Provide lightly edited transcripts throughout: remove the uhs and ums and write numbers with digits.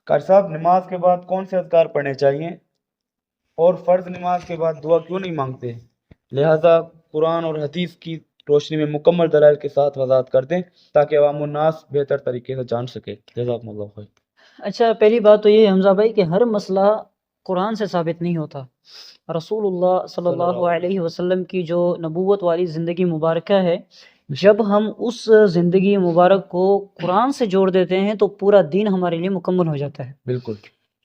قاری صاحب نماز کے بعد کون سے اذکار پڑھنے چاہیے اور فرض نماز کے بعد دعا کیوں نہیں مانگتے؟ لہٰذا قرآن اور حدیث کی روشنی میں مکمل دلائل کے ساتھ وضاحت کر دیں تاکہ عوام الناس بہتر طریقے سے جان سکے۔ جزاکم اللہ خیر۔ اچھا، پہلی بات تو یہ ہے حمزہ بھائی کہ ہر مسئلہ قرآن سے ثابت نہیں ہوتا۔ رسول اللہ صلی اللہ علیہ وسلم کی جو نبوت والی زندگی مبارکہ ہے، جب ہم اس زندگی مبارک کو قرآن سے جوڑ دیتے ہیں تو پورا دین ہمارے لیے مکمل ہو جاتا ہے۔ بالکل۔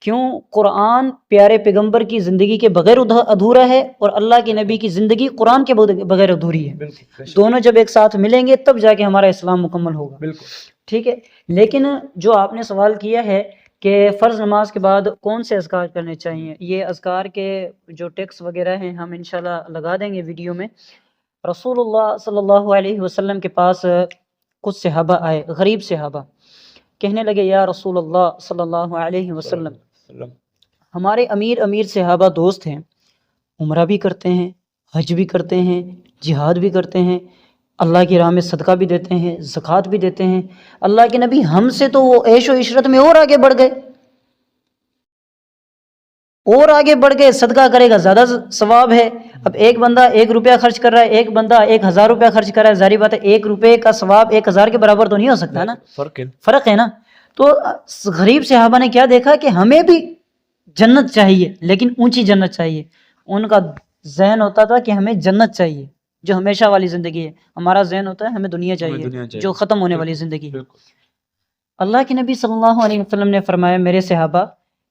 کیوں؟ قرآن پیارے پیغمبر کی زندگی کے بغیر ادھورا ہے اور اللہ کے نبی کی زندگی قرآن کے بغیر ادھوری ہے۔ دونوں جب ایک ساتھ ملیں گے تب جا کے ہمارا اسلام مکمل ہوگا۔ بالکل ٹھیک ہے، لیکن جو آپ نے سوال کیا ہے کہ فرض نماز کے بعد کون سے اذکار کرنے چاہیے، یہ اذکار کے جو ٹیکس وغیرہ ہیں ہم انشاءاللہ لگا دیں گے ویڈیو میں۔ رسول اللہ صلی اللہ علیہ وسلم کے پاس کچھ صحابہ آئے، غریب صحابہ، کہنے لگے یا رسول اللہ صلی اللہ علیہ وسلم، ہمارے امیر صحابہ دوست ہیں، عمرہ بھی کرتے ہیں، حج بھی کرتے ہیں، جہاد بھی کرتے ہیں، اللہ کی راہ میں صدقہ بھی دیتے ہیں، زکوٰۃ بھی دیتے ہیں، اللہ کے نبی ہم سے تو وہ عیش و عشرت میں اور آگے بڑھ گئے، صدقہ کرے گا زیادہ ثواب ہے۔ اب ایک بندہ 1 روپیہ خرچ کر رہا ہے، ایک بندہ 1000 روپیہ خرچ کر رہا ہے، ظاہری بات ہے 1 روپے کا ثواب 1000 کے برابر تو نہیں ہو سکتا نا، فرق ہے نا۔ تو غریب صحابہ نے کیا دیکھا کہ ہمیں بھی جنت چاہیے لیکن اونچی جنت چاہیے۔ ان کا ذہن ہوتا تھا کہ ہمیں جنت چاہیے جو ہمیشہ والی زندگی ہے، ہمارا ذہن ہوتا ہے ہمیں دنیا چاہیے جو ختم ہونے والی زندگی ہے۔ اللہ کے نبی صلی اللہ علیہ وسلم نے فرمایا میرے صحابہ،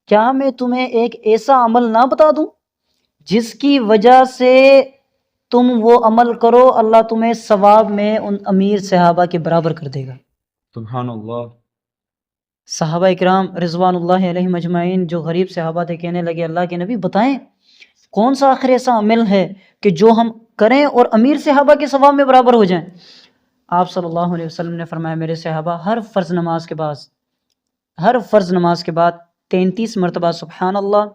کیا میں تمہیں ایک ایسا عمل نہ بتا دوں جس کی وجہ سے تم وہ عمل کرو اللہ تمہیں ثواب میں ان امیر صحابہ کے برابر کر دے گا۔ سبحان اللہ۔ صحابہ اکرام رضوان اللہ علیہم اجمعین جو غریب صحابہ تھے کہنے لگے اللہ کے نبی بتائیں کون سا آخر ایسا عمل ہے کہ جو ہم کریں اور امیر صحابہ کے ثواب میں برابر ہو جائیں۔ آپ صلی اللہ علیہ وسلم نے فرمایا میرے صحابہ ہر فرض نماز کے بعد 33 مرتبہ سبحان اللہ،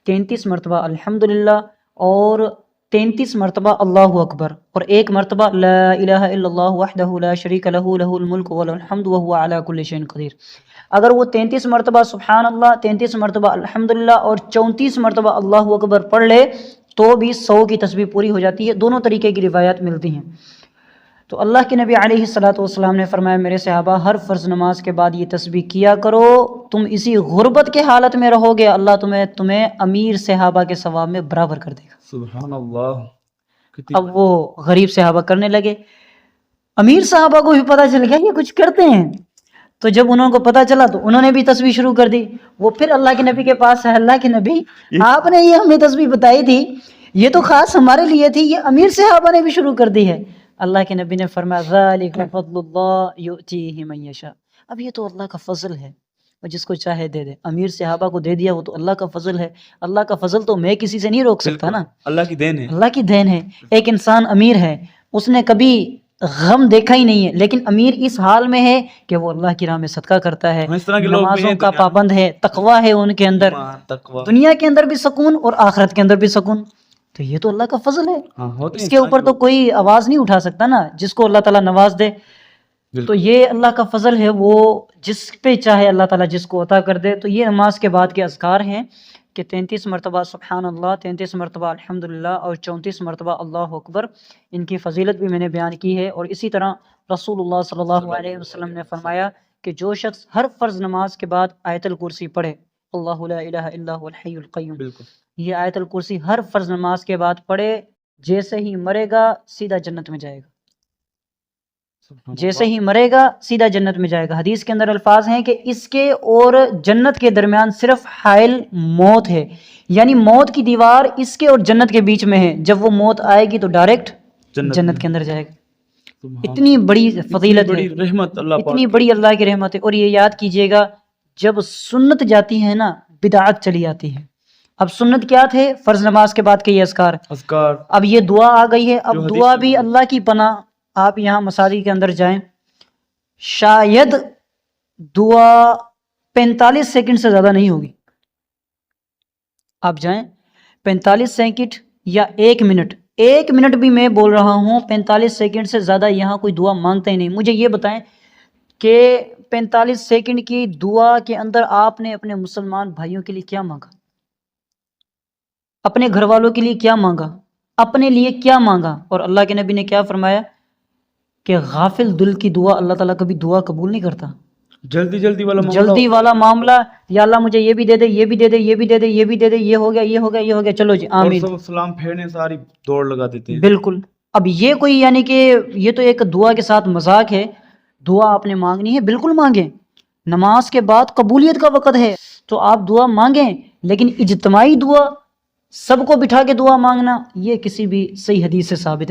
33 مرتبہ الحمدللہ اور 33 مرتبہ اللہ اکبر اور 1 مرتبہ لا الہ الا اللہ وحدہ لا شریک لہ لہ الملک وله الحمد وهو علی کل شیء قدیر۔ اگر وہ 33 مرتبہ سبحان اللہ، 33 مرتبہ الحمدللہ اور 34 مرتبہ اللہ اکبر پڑھ لے تو بھی 100 کی تسبیح پوری ہو جاتی ہے۔ دونوں طریقے کی روایات ملتی ہیں۔ تو اللہ کے نبی علیہ الصلوۃ والسلام نے فرمایا میرے صحابہ ہر فرض نماز کے بعد یہ تسبیح کیا کرو، تم اسی غربت کے حالت میں رہو گے اللہ تمہیں امیر صحابہ کے ثواب میں برابر کر دے گا۔ سبحان اللہ۔ اب وہ غریب صحابہ کرنے لگے، امیر صحابہ کو بھی پتہ چل گیا یہ کچھ کرتے ہیں، تو جب انہوں کو پتہ چلا تو انہوں نے بھی تسبیح شروع کر دی۔ وہ پھر اللہ کے نبی کے پاس ہے، اللہ کے نبی آپ نے یہ ہمیں تسبیح بتائی تھی، یہ تو خاص ہمارے لیے تھی، یہ امیر صحابہ نے بھی شروع کر دی ہے۔ اللہ کے نبی نے فرمایا ذالک فضل اللہ یؤتیہ من یشاء، اب یہ تو اللہ کا فضل ہے، وہ جس کو چاہے دے دے۔ امیر صحابہ کو دے دیا وہ تو اللہ کا فضل ہے، اللہ کا فضل تو میں کسی سے نہیں روک سکتا نا، اللہ کی دین ہے، اللہ کی دین ہے۔ ایک انسان امیر ہے، اس نے کبھی غم دیکھا ہی نہیں ہے، لیکن امیر اس حال میں ہے کہ وہ اللہ کی راہ میں صدقہ کرتا ہے، نمازوں کا پابند ہے، تقوی ہے ان کے اندر، دنیا کے اندر بھی سکون اور آخرت کے اندر بھی سکون، تو یہ تو اللہ کا فضل ہے۔ اس کے اوپر تو کوئی آواز نہیں اٹھا سکتا نا، جس کو اللہ تعالیٰ نواز دے تو یہ اللہ کا فضل ہے، وہ جس پہ چاہے اللہ تعالیٰ جس کو عطا کر دے۔ تو یہ نماز کے بعد کے اذکار ہیں کہ 33 مرتبہ سبحان اللہ، 33 مرتبہ الحمدللہ اور 34 مرتبہ اللہ اکبر، ان کی فضیلت بھی میں نے بیان کی ہے۔ اور اسی طرح رسول اللہ صلی اللہ علیہ وسلم نے فرمایا کہ جو شخص ہر فرض نماز کے بعد آیت الکرسی پڑھے، اللہ لا الہ الا هو الحی القیوم، یہ آیت الکرسی ہر فرض نماز کے بعد پڑھے، جیسے ہی مرے گا سیدھا جنت میں جائے گا، جیسے ہی مرے گا سیدھا جنت میں جائے گا۔ حدیث کے اندر الفاظ ہیں کہ اس کے اور جنت کے درمیان صرف حائل موت ہے، یعنی موت کی دیوار اس کے اور جنت کے بیچ میں ہے، جب وہ موت آئے گی تو ڈائریکٹ جنت کے اندر جائے گا۔ اتنی بڑی فضیلت ہے، اتنی بڑی اللہ کی رحمت ہے۔ اور یہ یاد کیجئے گا جب سنت جاتی ہے نا بدعت چلی آتی ہے۔ اب سنت کیا تھے؟ فرض نماز کے بعد کے یہ اذکار، اب یہ دعا آ گئی ہے، اب دعا بھی اللہ کی پناہ۔ آپ یہاں مساجد کے اندر جائیں، شاید دعا 45 سیکنڈ سے زیادہ نہیں ہوگی، آپ جائیں 45 سیکنڈ یا 1 منٹ، 1 منٹ بھی میں بول رہا ہوں 45 سیکنڈ سے زیادہ یہاں کوئی دعا مانگتا ہی نہیں۔ مجھے یہ بتائیں کہ 45 سیکنڈ کی دعا کے اندر آپ نے اپنے مسلمان بھائیوں کے لیے کیا مانگا؟ اپنے گھر والوں کے لیے کیا مانگا؟ اپنے لیے کیا مانگا؟ اور اللہ کے نبی نے کیا فرمایا کہ غافل دل کی دعا اللہ تعالیٰ کبھی دعا قبول نہیں کرتا. جلدی والا معاملہ، یا اللہ مجھے یہ بھی دے دے، یہ بھی دے دے، یہ بھی دے دے، یہ بھی دے دے، یہ ہو گیا، یہ ہو گیا، یہ ہو گیا، چلو جی آمین. اور سب سلام پھیرنے ساری دوڑ لگا دیتے ہیں. بالکل. اب یہ کوئی یعنی کہ یہ تو ایک دعا کے ساتھ مذاق ہے. دعا آپ نے مانگنی ہے، بالکل مانگیں. نماز کے بعد قبولیت کا وقت ہے تو آپ دعا مانگیں، لیکن اجتماعی دعا، سب کو بٹھا کے دعا مانگنا، یہ کسی بھی صحیح حدیث سے ثابت نہیں.